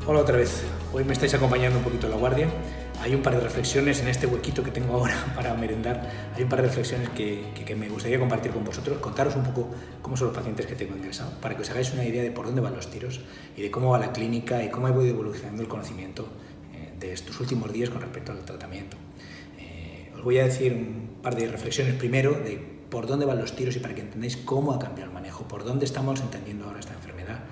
Hola otra vez. Hoy me estáis acompañando un poquito a la guardia. Hay un par de reflexiones en este huequito que tengo ahora para merendar. Hay un par de reflexiones que me gustaría compartir con vosotros, contaros un poco cómo son los pacientes que tengo ingresados, para que os hagáis una idea de por dónde van los tiros y de cómo va la clínica y cómo ha ido evolucionando el conocimiento de estos últimos días con respecto al tratamiento. Os voy a decir un par de reflexiones primero de por dónde van los tiros y para que entendáis cómo ha cambiado el manejo, por dónde estamos entendiendo ahora esta enfermedad.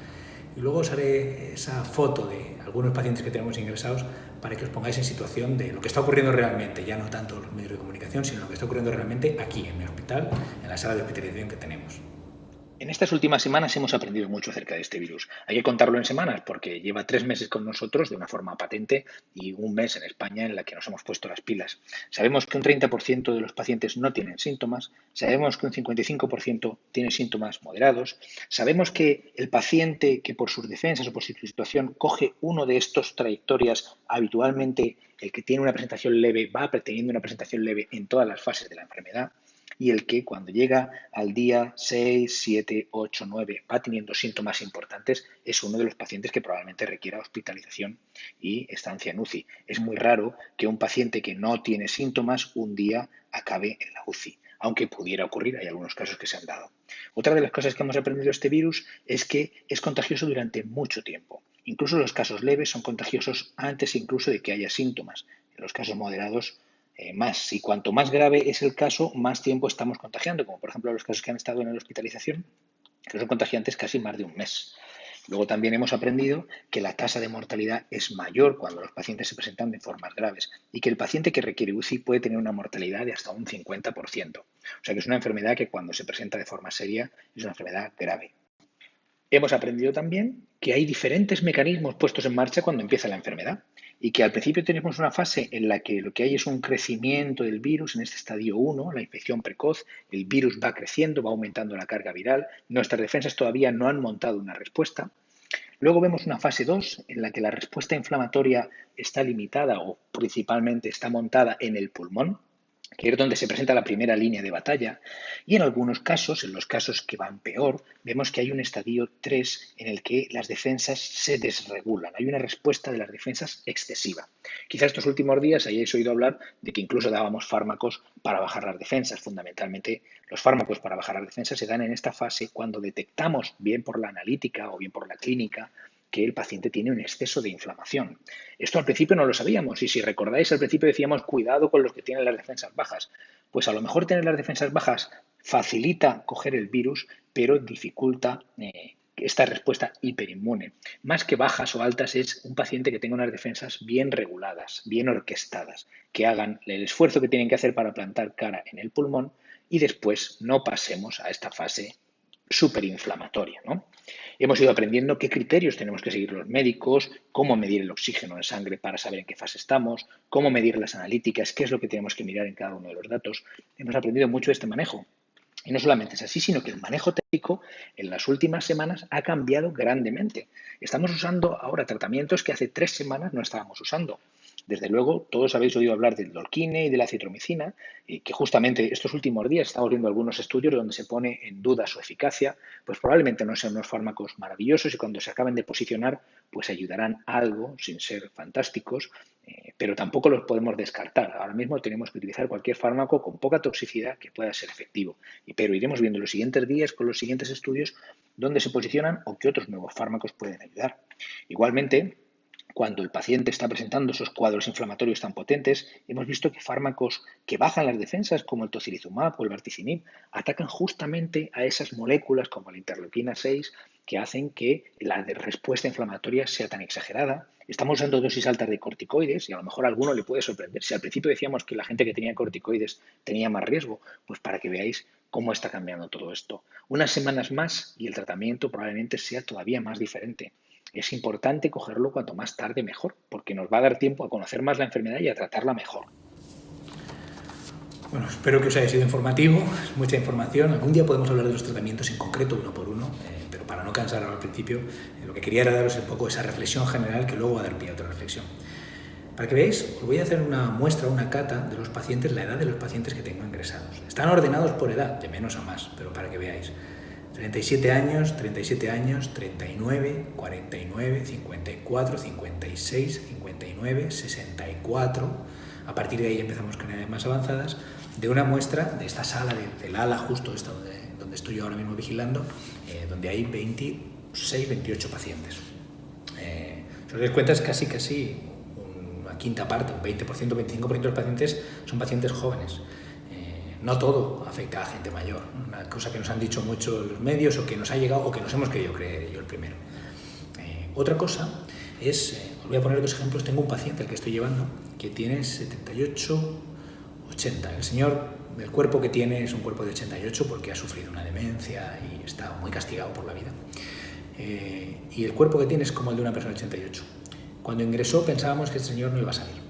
Y luego os haré esa foto de algunos pacientes que tenemos ingresados para que os pongáis en situación de lo que está ocurriendo realmente, ya no tanto en los medios de comunicación, sino lo que está ocurriendo realmente aquí, en mi hospital, en la sala de hospitalización que tenemos. En estas últimas semanas hemos aprendido mucho acerca de este virus. Hay que contarlo en semanas porque lleva 3 meses con nosotros de una forma patente y un mes en España en la que nos hemos puesto las pilas. Sabemos que un 30% de los pacientes no tienen síntomas, sabemos que un 55% tiene síntomas moderados, sabemos que el paciente que por sus defensas o por su situación coge uno de estos trayectorias, habitualmente el que tiene una presentación leve va teniendo una presentación leve en todas las fases de la enfermedad, y el que cuando llega al día 6, 7, 8, 9 va teniendo síntomas importantes es uno de los pacientes que probablemente requiera hospitalización y estancia en UCI. Es muy raro que un paciente que no tiene síntomas un día acabe en la UCI, aunque pudiera ocurrir, hay algunos casos que se han dado. Otra de las cosas que hemos aprendido de este virus es que es contagioso durante mucho tiempo. Incluso los casos leves son contagiosos antes incluso de que haya síntomas. En los casos moderados más. Y cuanto más grave es el caso, más tiempo estamos contagiando, como por ejemplo los casos que han estado en la hospitalización, que son contagiantes casi más de un mes. Luego también hemos aprendido que la tasa de mortalidad es mayor cuando los pacientes se presentan de formas graves y que el paciente que requiere UCI puede tener una mortalidad de hasta un 50%. O sea que es una enfermedad que cuando se presenta de forma seria es una enfermedad grave. Hemos aprendido también que hay diferentes mecanismos puestos en marcha cuando empieza la enfermedad y que al principio tenemos una fase en la que lo que hay es un crecimiento del virus en este estadio 1, la infección precoz, el virus va creciendo, va aumentando la carga viral, nuestras defensas todavía no han montado una respuesta. Luego vemos una fase 2 en la que la respuesta inflamatoria está limitada o principalmente está montada en el pulmón, que es donde se presenta la primera línea de batalla, y en algunos casos, en los casos que van peor, vemos que hay un estadio 3 en el que las defensas se desregulan, hay una respuesta de las defensas excesiva. Quizás estos últimos días hayáis oído hablar de que incluso dábamos fármacos para bajar las defensas. Fundamentalmente, los fármacos para bajar las defensas se dan en esta fase cuando detectamos, bien por la analítica o bien por la clínica, que el paciente tiene un exceso de inflamación. Esto al principio no lo sabíamos y si recordáis al principio decíamos cuidado con los que tienen las defensas bajas. Pues a lo mejor tener las defensas bajas facilita coger el virus, pero dificulta esta respuesta hiperinmune. Más que bajas o altas es un paciente que tenga unas defensas bien reguladas, bien orquestadas, que hagan el esfuerzo que tienen que hacer para plantar cara en el pulmón y después no pasemos a esta fase superinflamatoria, ¿no? Hemos ido aprendiendo qué criterios tenemos que seguir los médicos, cómo medir el oxígeno en sangre para saber en qué fase estamos, cómo medir las analíticas, qué es lo que tenemos que mirar en cada uno de los datos. Hemos aprendido mucho de este manejo. Y no solamente es así, sino que el manejo técnico en las últimas semanas ha cambiado grandemente. Estamos usando ahora tratamientos que hace 3 semanas no estábamos usando. Desde luego, todos habéis oído hablar del Dolquine y de la citromicina, que justamente estos últimos días estamos viendo algunos estudios donde se pone en duda su eficacia, pues probablemente no sean unos fármacos maravillosos y cuando se acaben de posicionar, pues ayudarán algo, sin ser fantásticos, pero tampoco los podemos descartar. Ahora mismo tenemos que utilizar cualquier fármaco con poca toxicidad que pueda ser efectivo, pero iremos viendo los siguientes días con los siguientes estudios dónde se posicionan o qué otros nuevos fármacos pueden ayudar. Igualmente, cuando el paciente está presentando esos cuadros inflamatorios tan potentes, hemos visto que fármacos que bajan las defensas, como el tocilizumab o el baricitinib, atacan justamente a esas moléculas como la interleuquina 6 que hacen que la respuesta inflamatoria sea tan exagerada. Estamos usando dosis altas de corticoides y a lo mejor a alguno le puede sorprender. Si al principio decíamos que la gente que tenía corticoides tenía más riesgo, pues para que veáis cómo está cambiando todo esto. Unas semanas más y el tratamiento probablemente sea todavía más diferente. Es importante cogerlo cuanto más tarde mejor, porque nos va a dar tiempo a conocer más la enfermedad y a tratarla mejor. Bueno, espero que os haya sido informativo, mucha información. Algún día podemos hablar de los tratamientos en concreto, uno por uno, pero para no cansar al principio, lo que quería era daros un poco esa reflexión general que luego va a dar pie a otra reflexión. Para que veáis, os voy a hacer una muestra, una cata de los pacientes, la edad de los pacientes que tengo ingresados. Están ordenados por edad, de menos a más, pero para que veáis. 37 años, 39, 49, 54, 56, 59, 64. A partir de ahí empezamos con edades más avanzadas, de una muestra de esta sala del ala justo esta donde estoy yo ahora mismo vigilando, donde hay 26, 28 pacientes. Si os dais cuenta, es casi una quinta parte, un 20%, 25% de los pacientes son pacientes jóvenes. No todo afecta a gente mayor, una cosa que nos han dicho mucho los medios o que nos ha llegado o que nos hemos querido creer, yo el primero. Otra cosa es, os voy a poner dos ejemplos. Tengo un paciente al que estoy llevando que tiene 78, 80. El señor, el cuerpo que tiene es un cuerpo de 88 porque ha sufrido una demencia y está muy castigado por la vida. Y el cuerpo que tiene es como el de una persona de 88. Cuando ingresó pensábamos que este señor no iba a salir.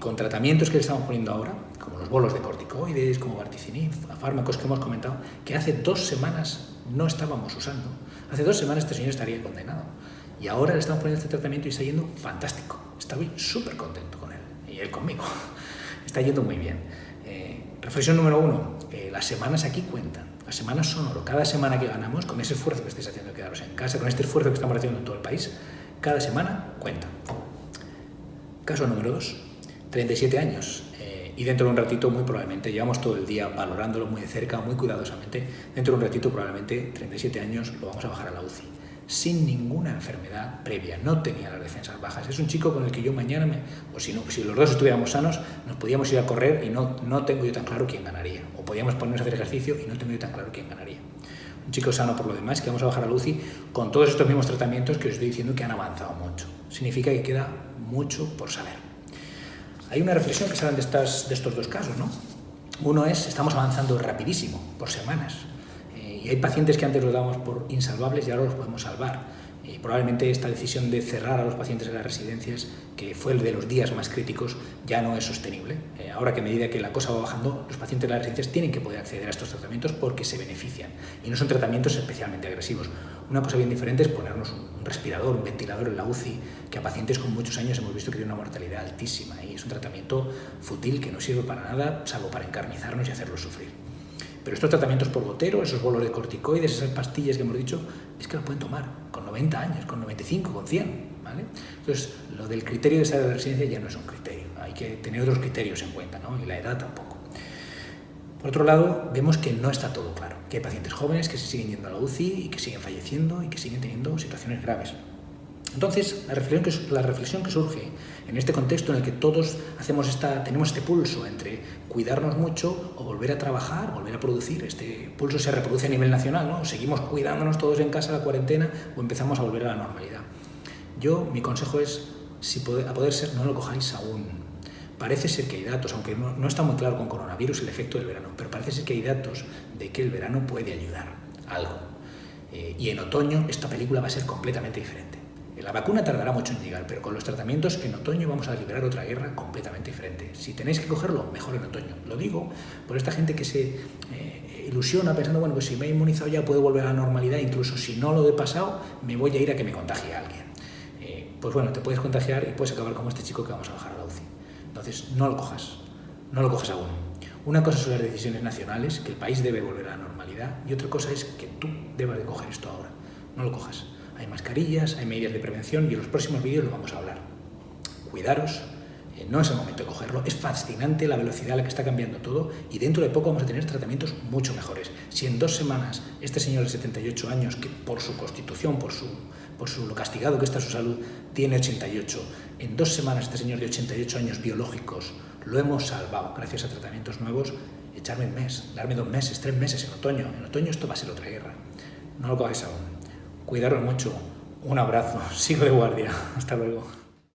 Con tratamientos que le estamos poniendo ahora, como los bolos de corticoides, como varticinib, fármacos que hemos comentado, que hace 2 semanas no estábamos usando. Hace 2 semanas este señor estaría condenado. Y ahora le estamos poniendo este tratamiento y está yendo fantástico. Estoy súper contento con él, y él conmigo. Está yendo muy bien. Reflexión número 1. Las semanas aquí cuentan. Las semanas son oro. Cada semana que ganamos, con ese esfuerzo que estáis haciendo de quedaros en casa, con este esfuerzo que estamos haciendo en todo el país, cada semana cuenta. Caso número 2. 37 años y dentro de un ratito muy probablemente, llevamos todo el día valorándolo muy de cerca, muy cuidadosamente, dentro de un ratito probablemente 37 años lo vamos a bajar a la UCI sin ninguna enfermedad previa, no tenía las defensas bajas. Es un chico con el que yo mañana, si los dos estuviéramos sanos, nos podíamos ir a correr y no tengo yo tan claro quién ganaría, o podíamos ponernos a hacer ejercicio y no tengo yo tan claro quién ganaría. Un chico sano por lo demás, que vamos a bajar a la UCI con todos estos mismos tratamientos que os estoy diciendo que han avanzado mucho. Significa que queda mucho por saber. Hay una reflexión que salen de estos dos casos, ¿no? Uno es, estamos avanzando rapidísimo, por semanas, y hay pacientes que antes los dábamos por insalvables y ahora los podemos salvar. Probablemente esta decisión de cerrar a los pacientes en las residencias, que fue el de los días más críticos, ya no es sostenible. Ahora que a medida que la cosa va bajando, los pacientes de las residencias tienen que poder acceder a estos tratamientos porque se benefician, y no son tratamientos especialmente agresivos. Una cosa bien diferente es ponernos un respirador, un ventilador en la UCI, que a pacientes con muchos años hemos visto que tiene una mortalidad altísima, y es un tratamiento fútil que no sirve para nada, salvo para encarnizarnos y hacerlos sufrir. Pero estos tratamientos por gotero, esos bolos de corticoides, esas pastillas que hemos dicho, es que lo pueden tomar con 90 años, con 95, con 100, ¿vale? Entonces, lo del criterio de estar en la residencia ya no es un criterio, hay que tener otros criterios en cuenta, ¿no? Y la edad tampoco. Por otro lado, vemos que no está todo claro, que hay pacientes jóvenes que se siguen yendo a la UCI y que siguen falleciendo y que siguen teniendo situaciones graves. Entonces, la reflexión que surge en este contexto en el que todos tenemos este pulso entre cuidarnos mucho o volver a trabajar, volver a producir, este pulso se reproduce a nivel nacional, ¿no? Seguimos cuidándonos todos en casa, la cuarentena, o empezamos a volver a la normalidad. Mi consejo es, a poder ser, no lo cojáis aún. Parece ser que hay datos, aunque no está muy claro con coronavirus el efecto del verano, pero parece ser que hay datos de que el verano puede ayudar algo. Y en otoño esta película va a ser completamente diferente. La vacuna tardará mucho en llegar, pero con los tratamientos en otoño vamos a librar otra guerra completamente diferente. Si tenéis que cogerlo, mejor en otoño. Lo digo por esta gente que se ilusiona pensando, bueno, pues si me he inmunizado ya puedo volver a la normalidad, incluso si no lo he pasado, me voy a ir a que me contagie a alguien. Pues bueno, te puedes contagiar y puedes acabar como este chico que vamos a bajar a la UCI. Entonces, no lo cojas aún. Una cosa son las decisiones nacionales, que el país debe volver a la normalidad, y otra cosa es que tú debas de coger esto ahora. No lo cojas. Hay mascarillas, hay medidas de prevención y en los próximos vídeos lo vamos a hablar. Cuidaros, no es el momento de cogerlo. Es fascinante la velocidad a la que está cambiando todo y dentro de poco vamos a tener tratamientos mucho mejores. Si en 2 semanas este señor de 78 años, que por su constitución, por lo castigado que está su salud, tiene 88, en 2 semanas este señor de 88 años biológicos lo hemos salvado gracias a tratamientos nuevos, echarme un mes, darme 2 meses, 3 meses en otoño. En otoño esto va a ser otra guerra. No lo cogáis aún. Cuidaros mucho. Un abrazo. Sigo de guardia. Hasta luego.